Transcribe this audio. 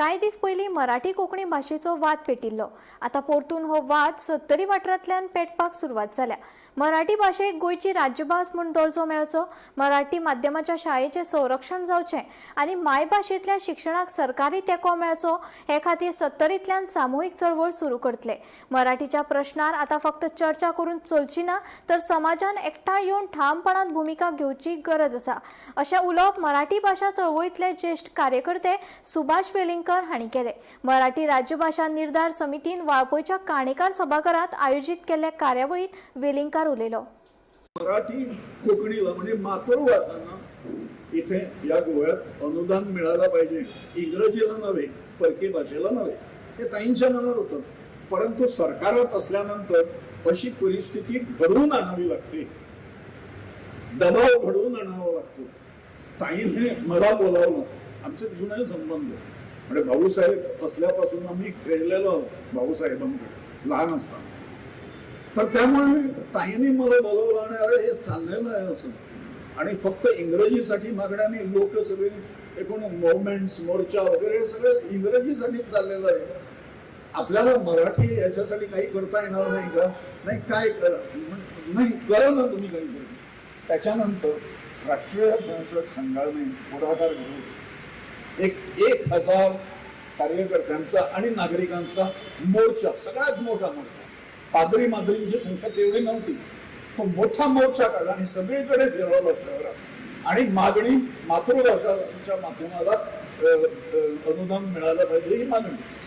कांय दीस पयलीं मराठी कोंकणी भाशेचो वाद पेटिल्लो. आतां परतून हो वाद 70 वाठारांतल्यान पेटपाक सुरवात जाल्या. मराठी भाशेक गोंयची राज्यभास म्हूण दर्जो मेळचो, मराठी माध्यमाच्या शाळेचें संरक्षण जावचें आनी मायभाशेंतल्या शिक्षणाक सरकारी तेंको मेळचो हे खातीर 70तल्यान सामुहीक चळवळ सुरू करतले. मराठीच्या प्रश्नार आतां फक्त चर्चा करून चलची ना, तर समाजान एकठांय येवन ठामपणान भुमिका घेवची गरज आसा, अशें उलोवप मराठी भाशा चळवळींतले ज्येश्ठ कार्यकर्ते सुभाष वेलिंगकर हांणी केले. मराठी राज्यभाषा निर्धार समितीन वाळपयच्या काणेकार सभाघरांत आयोजीत केल्ल्या कार्यावळीत वेलिंगकर उलयलो. मराठी कोकणीला म्हणजे मातृभाषांना इथे या गोव्यात अनुदान मिळालं पाहिजे, इंग्रजीला नव्हे, परकी भाषेला नव्हे, हे ताईंच्या मनात होतं. परंतु सरकारात असल्यानंतर अशी परिस्थिती घडवून आणावी लागते, दबाव घडवून आणावा लागतो. ताईने मला बोलावलं, आमचे जुने संबंध म्हणजे भाऊसाहेब असल्यापासून आम्ही खेळलेलो आहोत भाऊसाहेबांकडे लहान असताना. तर त्यामुळे ताईंनी मला बोलवलं आणि अरे हे चाललेलं आहे असं, आणि फक्त इंग्रजीसाठी मागण्याने लोक सगळे एकूण मुवमेंट्स, मोर्चा वगैरे हे सगळं इंग्रजीसाठी चाललेलं आहे. आपल्याला मराठी याच्यासाठी काही करता येणार नाही का? नाही, काय नाही करा ना तुम्ही काहीतरी. त्याच्यानंतर राष्ट्रीय स्वयंसेवक संघाने पुढाकार घेऊन 1000 कार्यकर्त्यांचा आणि नागरिकांचा मोर्चा, सगळ्यात मोठा मोर्चा, पादरी मादरींची संख्या तेवढी नव्हती, पण मोठा मोर्चा काढला आणि सगळीकडे फिरवलं शहरात आणि मागणी मातृभाषाच्या माध्यमाला अनुदान मिळालं पाहिजे ही मागणी.